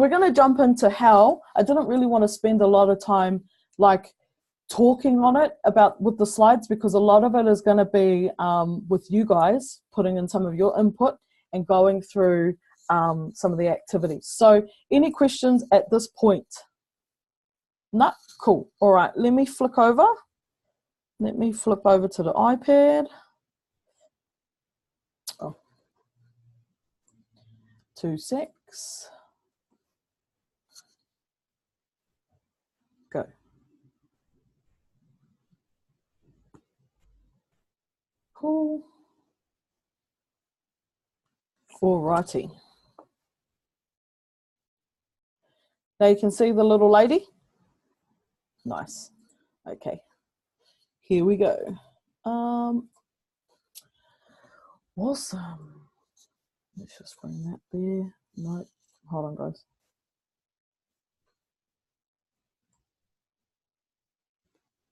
we're going to jump into how. I didn't really want to spend a lot of time like talking on it with the slides, because a lot of it is going to be with you guys putting in some of your input and going through some of the activities. So any questions at this point? No? Cool. All right, let me flip over. Let me flip over to the iPad. Oh. 2 secs. Go. Cool. Alrighty. Now you can see the little lady. Nice. Okay. Here we go. Awesome. Let's just bring that there. No, hold on, guys.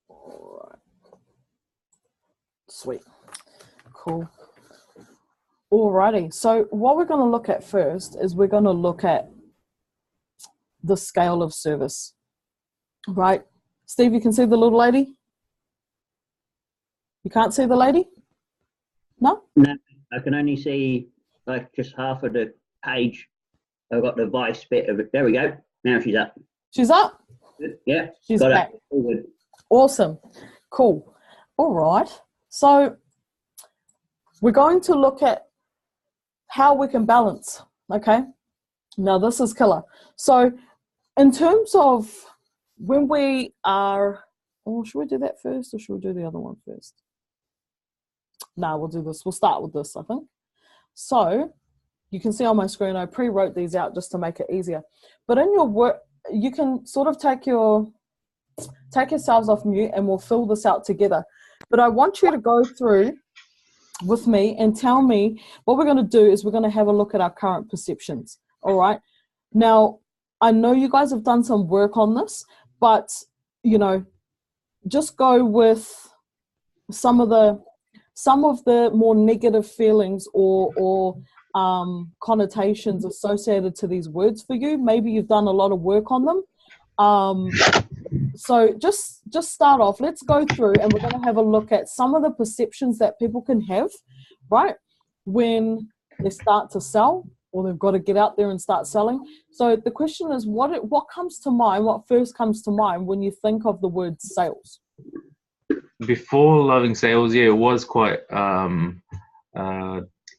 All right. Sweet. Cool. Alrighty. So what we're going to look at first is we're going to look at the scale of service. Right? Steve, you can see the little lady? You can't see the lady? No? No, I can only see like just half of the page. I've got the vice bit of it. There we go. Now she's up. She's up? Yeah. She's got back. It. Awesome. Cool. All right. So we're going to look at how we can balance. Okay. Now this is killer. So in terms of when we are, oh, should we do that first or should we do the other one first? No, we'll do this. We'll start with this, I think. So you can see on my screen, I pre-wrote these out just to make it easier. But in your work, you can sort of take yourselves off mute and we'll fill this out together. But I want you to go through with me and tell me what we're going to do is we're going to have a look at our current perceptions. All right. Now, I know you guys have done some work on this, but, you know, just go with some of the more negative feelings or connotations associated to these words for you. Maybe you've done a lot of work on them. So just start off. Let's go through and we're going to have a look at some of the perceptions that people can have, right, when they start to sell or they've got to get out there and start selling. So the question is, what comes to mind, what first comes to mind when you think of the word sales? Before loving sales, yeah, it was quite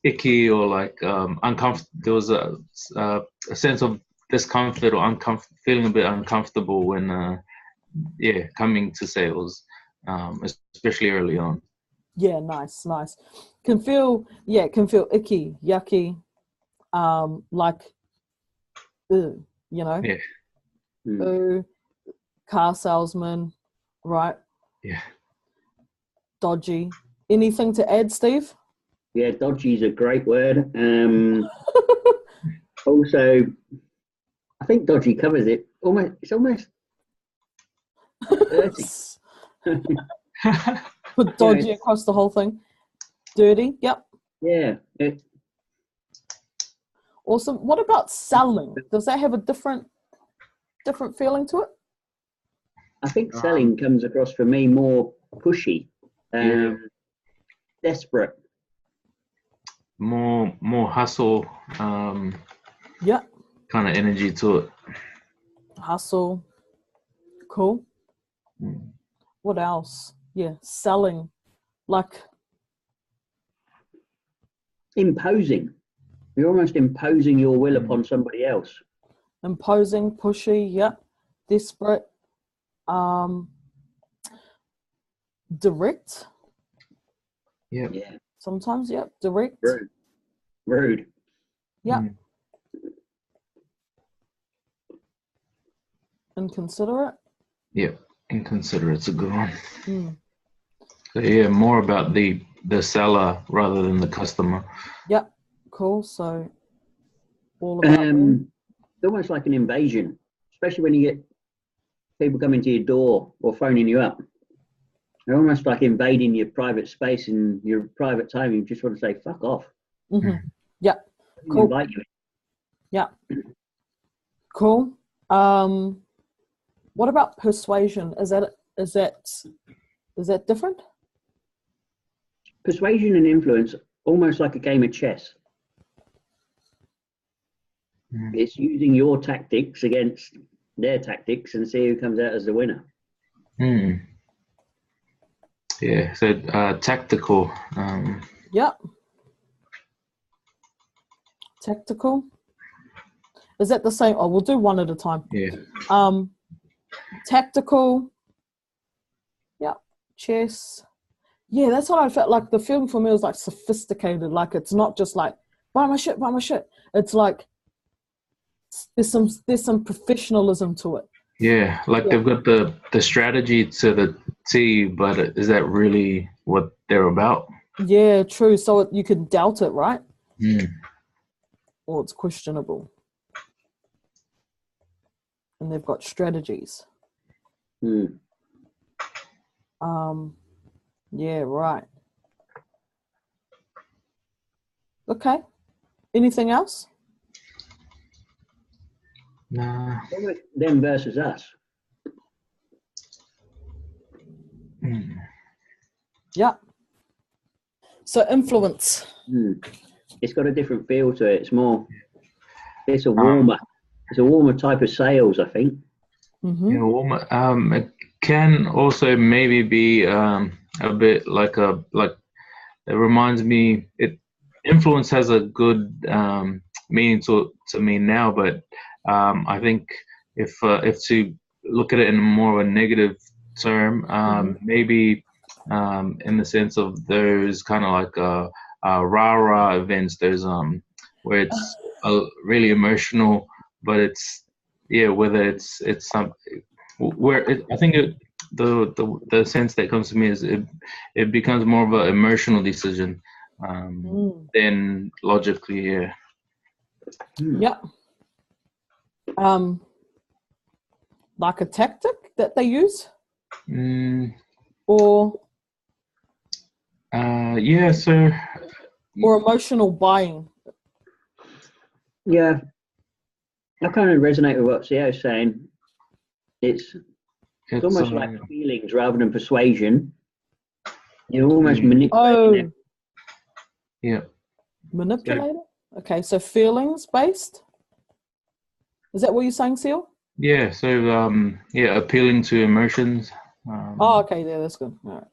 icky or like uncomfortable. There was a sense of discomfort or feeling a bit uncomfortable when coming to sales, especially early on. Yeah, nice. Can feel icky, yucky, like, you know, yeah, car salesman, right? Yeah. Dodgy. Anything to add, Steve? Yeah, dodgy is a great word. Also, I think dodgy covers it. It's almost dirty. Put dodgy across the whole thing. Dirty. Yep. Yeah. Awesome. What about selling? Does that have a different feeling to it? I think selling comes across for me more pushy, desperate. More hustle. Yeah. Kind of energy to it. Hustle. Cool. What else? Yeah, selling. Like imposing. You're almost imposing your will upon somebody else. Imposing, pushy, yeah. Desperate. Direct. Yeah. Sometimes, yeah. Direct. Rude. Yeah. Inconsiderate. Yeah, inconsiderate's a good one. So yeah, more about the seller rather than the customer. Yep. Cool. So all about it's almost like an invasion, especially when you get people coming to your door or phoning you up. They're almost like invading your private space and your private time. You just want to say, fuck off. Yeah. Cool. Invite you. Yeah. Cool. What about persuasion? Is that different? Persuasion and influence, almost like a game of chess. It's using your tactics against their tactics and see who comes out as the winner. Yeah, so tactical. Yep. Tactical. Is that the same? Oh, we'll do one at a time. Yeah. Tactical. Yep. Chess. Yeah, that's what I felt like. The feeling for me was like sophisticated. Like it's not just like buy my shit. It's like there's some professionalism to it. Yeah, like they've got the strategy to the T, but is that really what they're about? Yeah, true. So you could doubt it, right? Mm. Or it's questionable. And they've got strategies. Yeah, right. Okay. Anything else? Nah. Them versus us. Yeah. So influence. It's got a different feel to it. It's a warmer. It's a warmer type of sales, I think. Yeah, warmer. It can also maybe be a bit like it reminds me. Influence has a good meaning to me now, but I think if to look at it in more of a negative term, maybe in the sense of those kind of like rah-rah events, there's where it's really emotional, but it's whether it's some where I think the sense that comes to me is it becomes more of an emotional decision. Then logically, Yeah. Like a tactic that they use? Or so or emotional buying. Yeah. I kind of resonate with what Sio's saying. It's almost like feelings rather than persuasion. You're almost manipulating it. Yeah. Manipulator? Okay, so feelings based? Is that what you're saying, Seal? Yeah, so appealing to emotions. Okay, yeah, that's good. All right.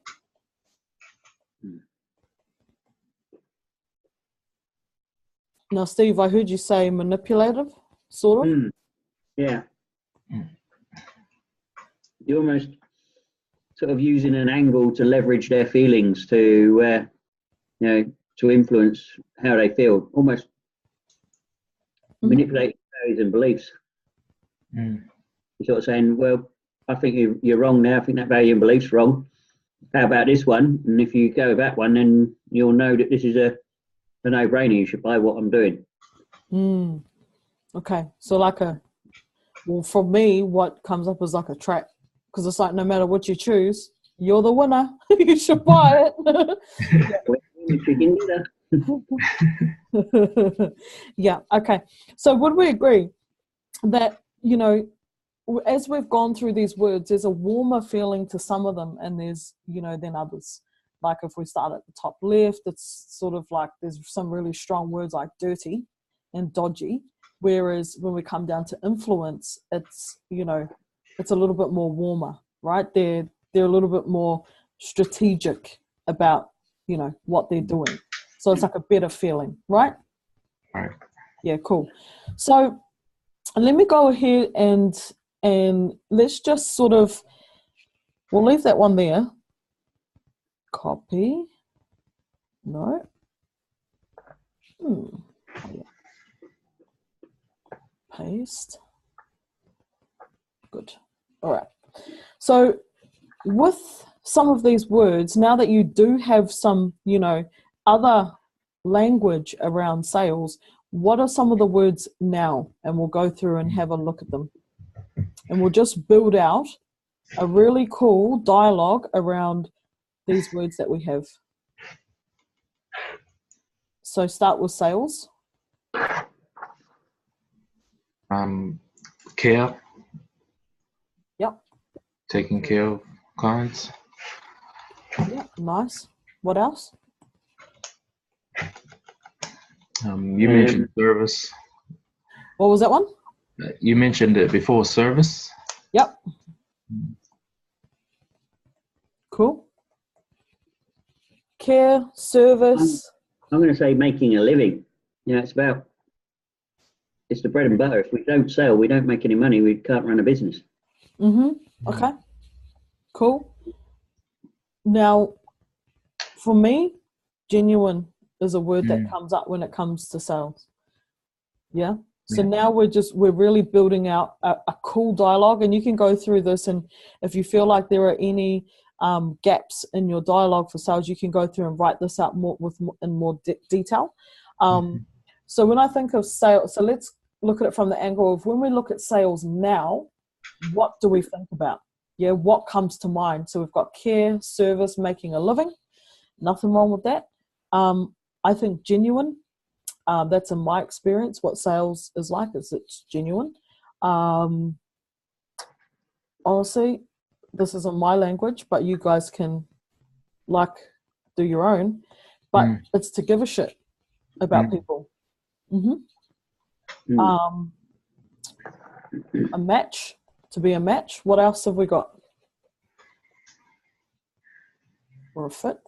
Now, Steve, I heard you say manipulative, sort of. Yeah. You're almost sort of using an angle to leverage their feelings to influence how they feel. Almost manipulate values and beliefs. You're sort of saying, well, I think you're wrong now. I think that value and belief's wrong. How about this one? And if you go with that one, then you'll know that this is a no-brainer. You should buy what I'm doing. Okay, so for me, what comes up is like a trap, because it's like no matter what you choose, you're the winner. You should buy it. Yeah. Okay. So would we agree that as we've gone through these words, there's a warmer feeling to some of them, and there's than others. Like if we start at the top left, it's sort of like there's some really strong words like dirty and dodgy. Whereas when we come down to influence, it's it's a little bit more warmer, right? They're a little bit more strategic about what they're doing. So it's like a better feeling, right? Right. Yeah, cool. So let me go ahead and let's just sort of, we'll leave that one there. Copy. No. Paste. Good. All right. So with some of these words, now that you do have some, other language around sales, what are some of the words now? And we'll go through and have a look at them. And we'll just build out a really cool dialogue around these words that we have. So start with sales. Care, Yep. taking care of clients. Yep. Nice. What else? You mentioned service. What was that one? You mentioned it before, service. Yep. Cool. Care, service. I'm going to say making a living. It's the bread and butter. If we don't sell, we don't make any money. We can't run a business. Okay. Cool. Now, for me, genuine is a word that comes up when it comes to sales. Yeah. So now we're really building out a cool dialogue, and you can go through this, and if you feel like there are any gaps in your dialogue for sales, you can go through and write this out in more detail. So when I think of sales, so let's look at it from the angle of when we look at sales now, what do we think about? Yeah, what comes to mind? So we've got care, service, making a living. Nothing wrong with that. I think genuine. That's in my experience. What sales is like is it's genuine. Honestly, this is in my language, but you guys can do your own. But it's to give a shit about people. A match, to be a match. What else have we got? Or a fit?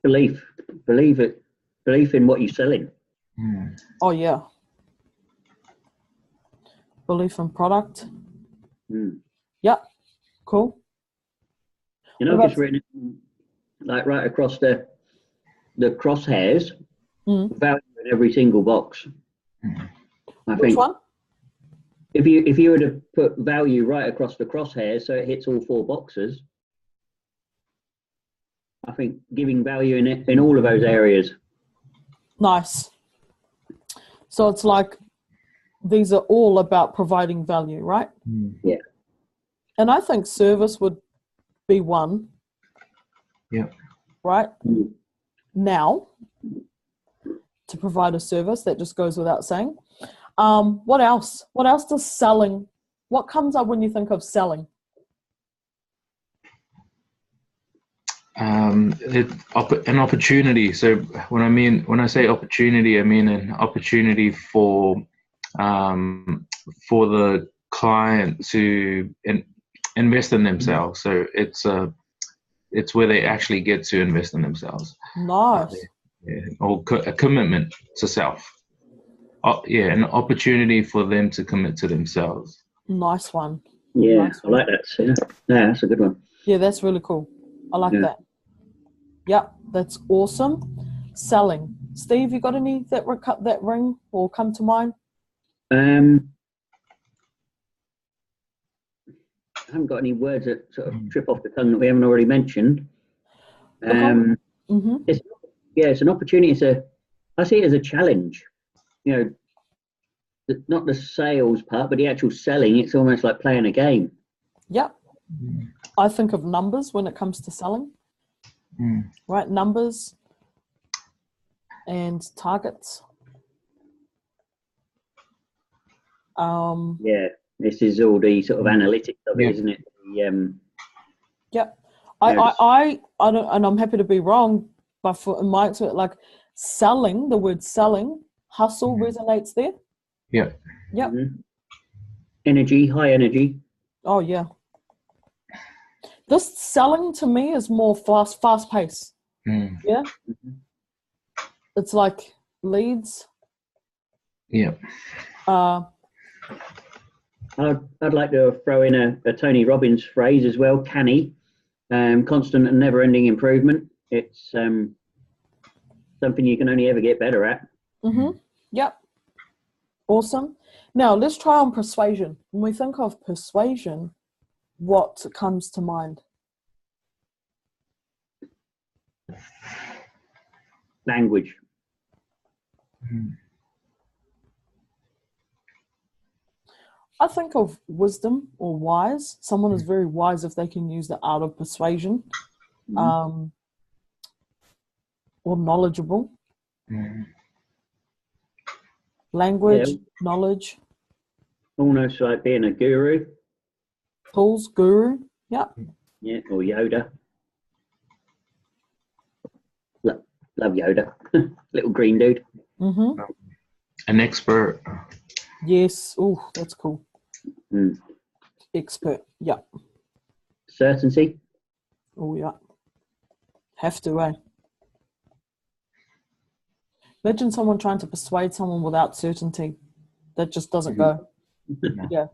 Belief in what you're selling. Oh yeah. Belief in product. Yep. Cool. Just written like right across the crosshairs, value in every single box. I Which think one? if you were to put value right across the crosshairs so it hits all 4 boxes, I think giving value in all of those areas. Nice. So it's like these are all about providing value, right? Yeah. And I think service would be one. Yeah. Right? Now, to provide a service, that just goes without saying. What else? What else does selling, what comes up when you think of selling? An opportunity. So when I say opportunity, I mean an opportunity for the client to invest in themselves. So it's where they actually get to invest in themselves. Nice. Or a commitment to self. An opportunity for them to commit to themselves. Nice one. Yeah, nice one. I like that. Yeah, that's a good one. Yeah, that's really cool. I like that. Yep, that's awesome. Selling. Steve, you got any that ring or come to mind? I haven't got any words that sort of trip off the tongue that we haven't already mentioned. It's an opportunity. I see it as a challenge. Not the sales part, but the actual selling. It's almost like playing a game. Yep. I think of numbers when it comes to selling. Right, numbers and targets. This is all the sort of analytics of it, isn't it? Yep. I don't, and I'm happy to be wrong, but in my experience, like selling, the word selling, hustle resonates there. Yeah. Yep. Energy, high energy. Oh yeah. This selling to me is more fast pace. Yeah. It's like leads. Yeah. I'd like to throw in a Tony Robbins phrase as well, canny, constant and never-ending improvement. It's something you can only ever get better at. Yep. Awesome. Now let's try on persuasion. When we think of persuasion, what comes to mind? Language. I think of wisdom or wise. Someone is very wise if they can use the art of persuasion, or knowledgeable. Language, knowledge. almost like being a guru. Tools, guru. Yeah. Yeah, or Yoda. Love Yoda. Little green dude. Mm-hmm. An expert. Yes. Oh, that's cool. Mm. Expert. Yeah. Certainty. Oh, yeah. Have to, eh? Imagine someone trying to persuade someone without certainty. That just doesn't go. Yeah.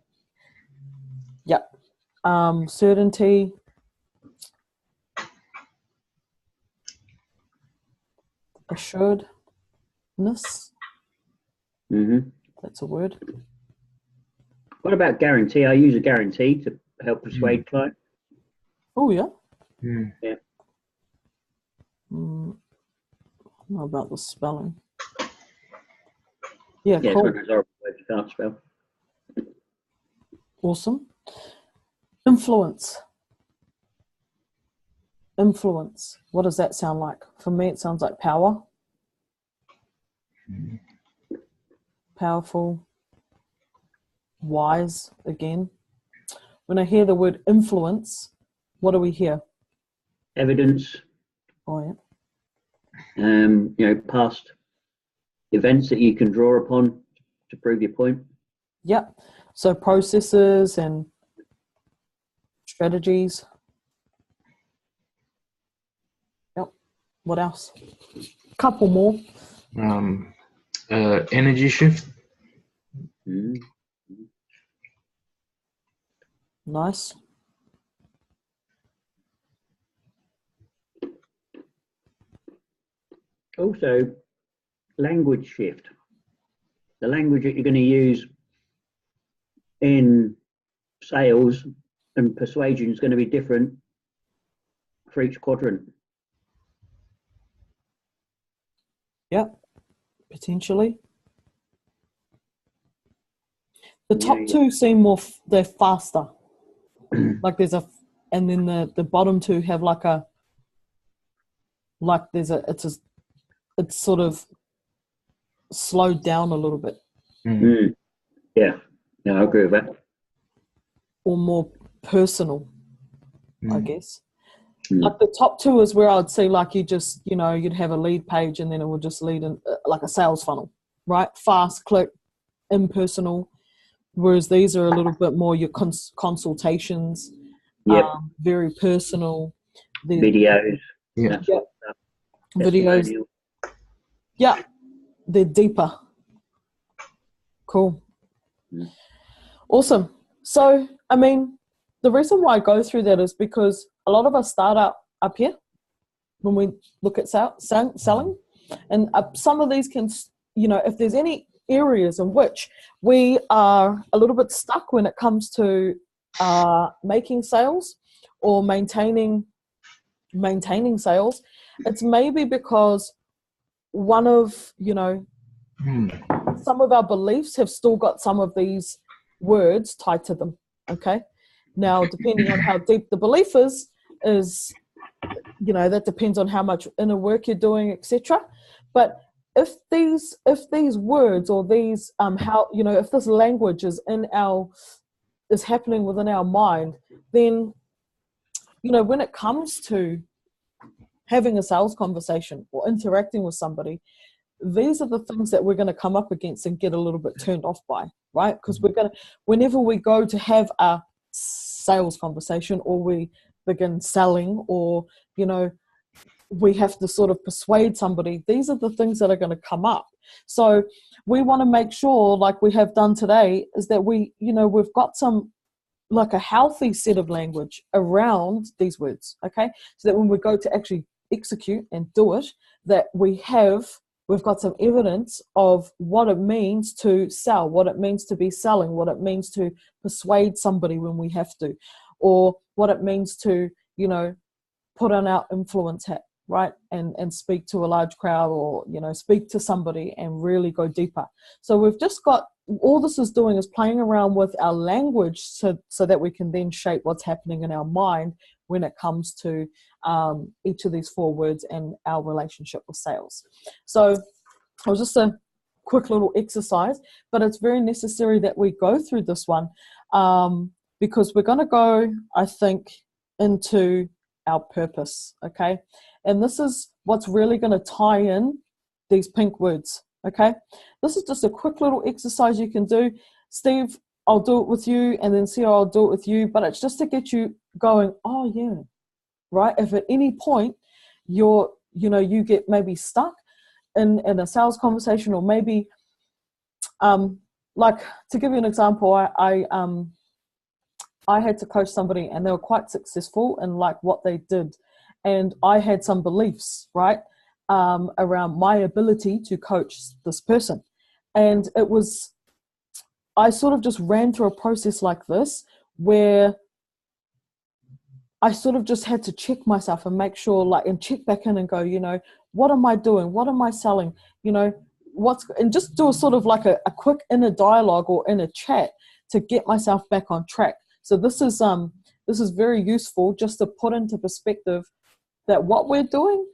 Yeah. Certainty. Assuredness. Mm-hmm. That's a word. What about guarantee? I use a guarantee to help persuade clients. Oh, yeah. Mm. Yeah. How about the spelling? Yeah, Yeah, cool. it's one of those horrible words you can't spell. Awesome. Influence. Influence. What does that sound like? For me, it sounds like power. Powerful. Wise, again. When I hear the word influence, what do we hear? Evidence. Oh, yeah. Past events that you can draw upon to prove your point. Yep. So processes and strategies. Yep. What else? Couple more. Energy shift. Mm. Nice. Also, language shift. The language that you're going to use in sales and persuasion is going to be different for each quadrant. Yep. Potentially. The top two seem more, they're faster. Like there's and then the bottom two have it's sort of slowed down a little bit. Mm. Yeah, I agree with that. Or more personal, I guess. Mm. Like the top two is where I'd see like you'd have a lead page and then it would just lead in like a sales funnel, right? Fast, click, impersonal. Whereas these are a little bit more your consultations, very personal. Videos. Yeah. Videos. Yeah, they're deeper. Cool. Mm. Awesome. So, I mean, the reason why I go through that is because a lot of us start out up here when we look at selling. And some of these can, if there's any areas in which we are a little bit stuck when it comes to making sales or maintaining sales, it's maybe because one of, some of our beliefs have still got some of these words tied to them. Okay. Now, depending on how deep the belief is, that depends on how much inner work you're doing, etc. But if these words or these if this language is happening within our mind, then when it comes to having a sales conversation or interacting with somebody, these are the things that we're going to come up against and get a little bit turned off by, right? Because whenever we go to have a sales conversation or we begin selling or, we have to sort of persuade somebody, these are the things that are going to come up. So we want to make sure, like we have done today, is that we've got some, like a healthy set of language around these words, okay? So that when we go to actually execute and do it, that we've got some evidence of what it means to sell, what it means to be selling, what it means to persuade somebody when we have to, or what it means to, put on our influence hat, right? And speak to a large crowd or, speak to somebody and really go deeper. So we've just got, all this is doing is playing around with our language so that we can then shape what's happening in our mind when it comes to each of these four words and our relationship with sales. So it was just a quick little exercise, but it's very necessary that we go through this one, because we're going to go, I think, into our purpose, okay? And this is what's really going to tie in these pink words, okay? This is just a quick little exercise you can do. Steve, I'll do it with you, and then Sarah, I'll do it with you, but it's just to get you going, oh yeah, right? If at any point you get maybe stuck in a sales conversation, or maybe, like, to give you an example, I had to coach somebody and they were quite successful in like what they did. And I had some beliefs, right, around my ability to coach this person. And I sort of just ran through a process like this where I sort of just had to check myself and make sure, like, and check back in and go, what am I doing? What am I selling? And just do a sort of like a quick inner dialogue or inner chat to get myself back on track. So this is very useful just to put into perspective that what we're doing,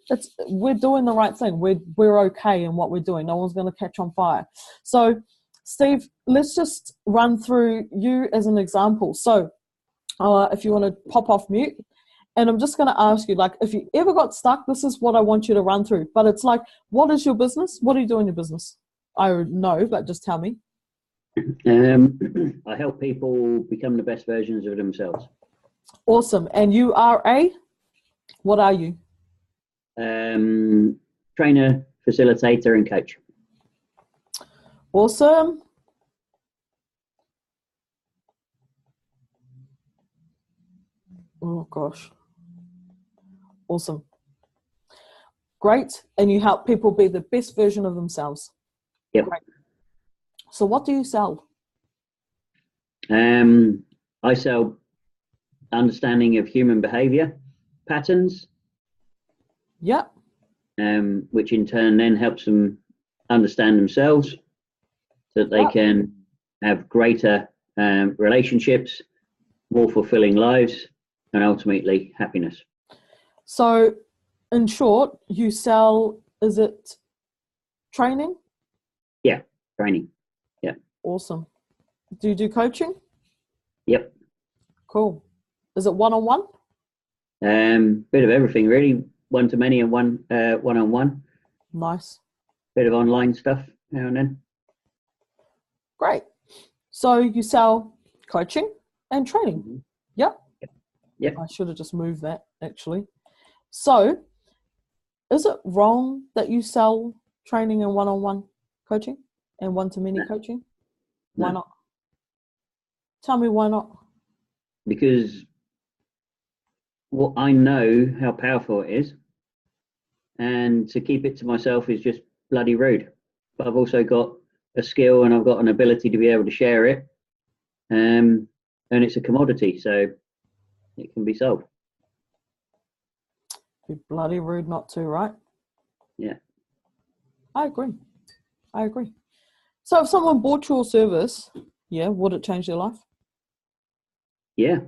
we're doing the right thing. We're okay in what we're doing. No one's going to catch on fire. So, Steve, let's just run through you as an example. So, if you want to pop off mute, and I'm just going to ask you, like, if you ever got stuck, this is what I want you to run through. But it's like, what is your business? What do you do in your business? I know, but just tell me. I help people become the best versions of themselves. Awesome. And you are what are you? Trainer, facilitator, and coach. Awesome. Oh gosh. Awesome. Great. And you help people be the best version of themselves. Yep. Great. So what do you sell? I sell understanding of human behavior patterns. Yep. Which in turn then helps them understand themselves so that they can have greater relationships, more fulfilling lives, and ultimately happiness. So in short, you sell, is it training? Yeah, training. Yeah. Awesome. Do you do coaching? Yep. Cool. Is it one-on-one? Bit of everything really. One to many and one-on-one. Nice. Bit of online stuff now and then. Great. So you sell coaching and training. Mm-hmm. Yep. Yep. I should have just moved that actually. So is it wrong that you sell training and one-on-one coaching and one-to-many coaching? Why not? Tell me why not. Because what I know how powerful it is, and to keep it to myself is just bloody rude. But I've also got a skill and I've got an ability to be able to share it, and it's a commodity, so it can be sold. Be bloody rude not to, right? Yeah. I agree. So if someone bought your service, would it change their life? Yeah,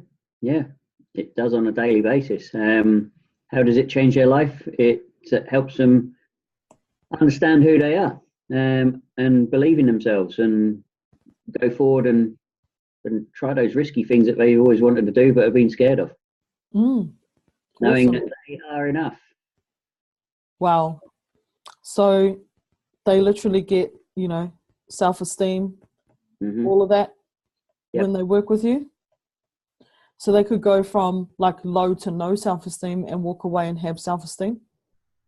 it does on a daily basis. How does it change their life? It helps them understand who they are, and believe in themselves and go forward and try those risky things that they've always wanted to do but have been scared of. Knowing that they are enough. Wow. So they literally get, self-esteem, all of that when they work with you. So they could go from like low to no self-esteem and walk away and have self-esteem.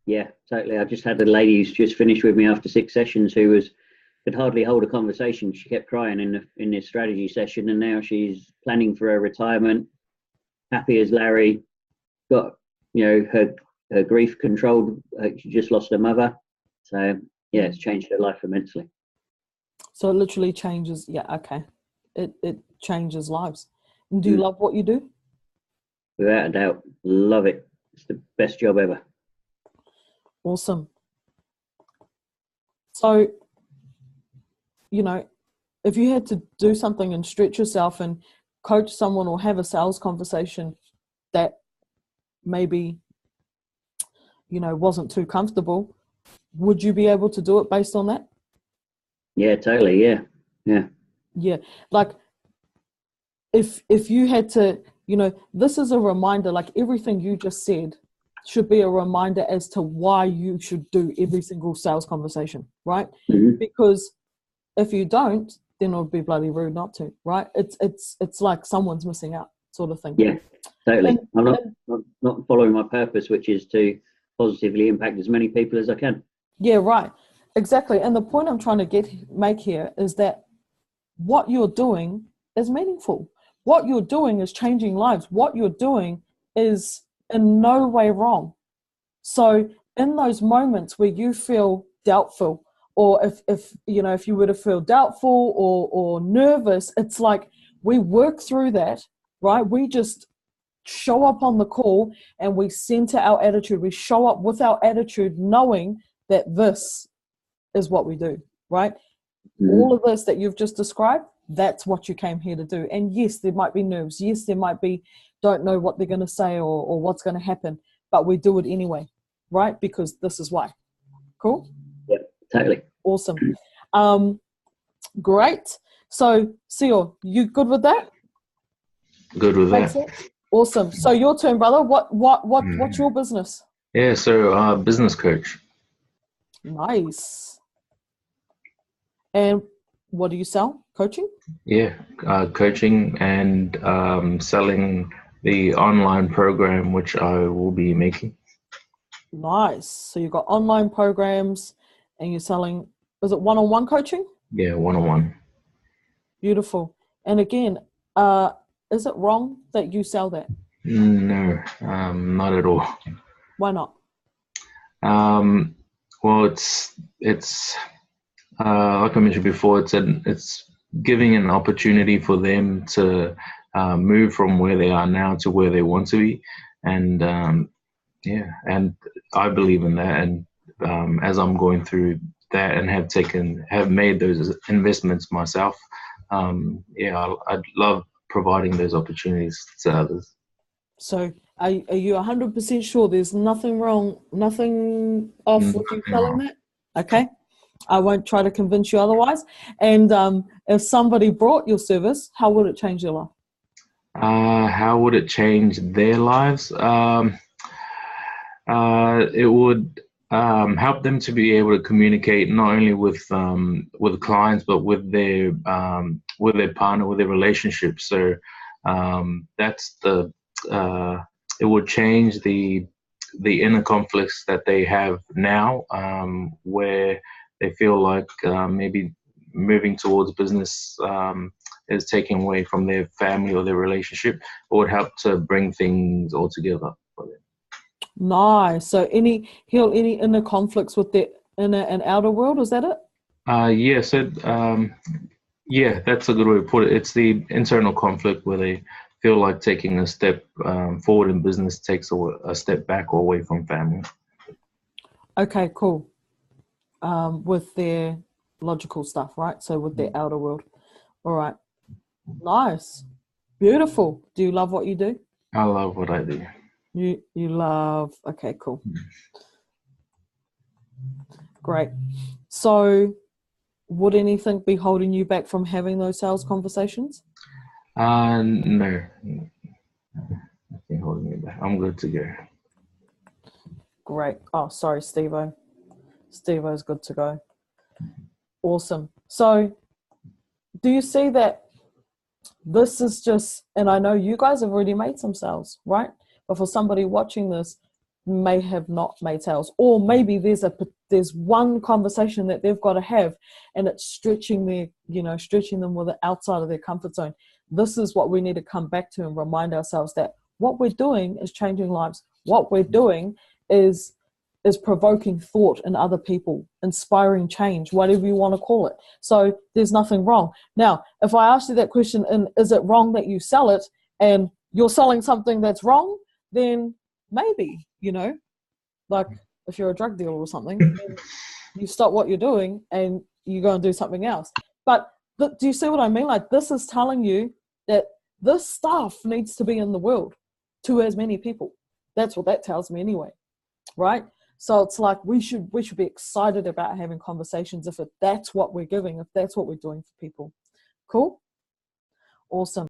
Yeah, totally. I just had a lady who's just finished with me after 6 sessions who could hardly hold a conversation. She kept crying in this strategy session, and now she's planning for her retirement, happy as Larry, got her grief controlled. She just lost her mother, so it's changed her life immensely. So it literally changes. It changes lives. And do you love what you do? Without a doubt, love it. It's the best job ever. Awesome. So, if you had to do something and stretch yourself and coach someone or have a sales conversation that maybe, wasn't too comfortable, would you be able to do it based on that? Yeah, totally. Yeah. Yeah. Yeah. Like if you had to, this is a reminder, like everything you just said should be a reminder as to why you should do every single sales conversation, right? Mhm. Because if you don't, then it would be bloody rude not to, right? It's like someone's missing out, sort of thing. Yeah, totally. And, I'm and not following my purpose, which is to positively impact as many people as I can. yeah, right. Exactly. And the point I'm trying to make here is that what you're doing is meaningful. What you're doing is changing lives. What you're doing is in no way wrong. So in those moments where you feel doubtful, or if you were to feel doubtful or nervous, it's like we work through that, right? We just show up on the call and we center our attitude. We show up with our attitude knowing that this is what we do, right? All of this that you've just described, that's what you came here to do. And yes, there might be nerves. Yes, there might be, don't know what they're going to say or what's going to happen, but we do it anyway, right? Because this is why. Cool? Yeah, totally. Awesome. Great. So, Sio, you good with that? Good with Makes that. sense? Awesome. So your turn, brother. What's your business? Yeah, so business coach. Nice. And what do you sell? Coaching? Yeah, coaching and selling the online program, which I will be making. Nice. So you've got online programs and you're selling, is it one-on-one coaching? Yeah, one-on-one. Beautiful. And again, is it wrong that you sell that? No, not at all. Why not? Well, it's like I mentioned before, it's giving an opportunity for them to move from where they are now to where they want to be, and and I believe in that. And as I'm going through that and have made those investments myself, I'd love providing those opportunities to others. So are you 100% sure there's nothing wrong, nothing off with you selling that? Okay. I won't try to convince you otherwise. And if somebody brought your service, how would it change their life? How would it change their lives? It would help them to be able to communicate not only with clients but with their partner, with their relationship. So that's it would change the inner conflicts that they have now, where they feel like maybe moving towards business is taking away from their family or their relationship. It would help to bring things all together for them. Nice. So heal any inner conflicts with the inner and outer world, is that it? Yeah, so that's a good way to put it. It's the internal conflict where they feel like taking a step forward in business takes a step back or away from family. Okay, cool. With their logical stuff, right? So with their outer world. All right. Nice. Beautiful. Do you love what you do? I love what I do. You love, okay, cool. Great. So would anything be holding you back from having those sales conversations? No. Nothing holding me back. I'm good to go. Great. Oh, sorry, Steve-O. Steve-O's good to go. Awesome. So do you see that this is just, and I know you guys have already made some sales, right? But for somebody watching this may have not made sales, or maybe there's one conversation that they've got to have and it's stretching them with the outside of their comfort zone. This is what we need to come back to and remind ourselves that what we're doing is changing lives. What we're doing is provoking thought in other people, inspiring change, whatever you want to call it. So there's nothing wrong. Now, if I ask you that question, and is it wrong that you sell it, and you're selling something that's wrong, then maybe, like if you're a drug dealer or something, you stop what you're doing and you go and do something else. But do you see what I mean? Like, this is telling you that this stuff needs to be in the world to as many people. That's what that tells me anyway, right? So it's like we should be excited about having conversations if that's what we're giving, if that's what we're doing for people. Cool? Awesome.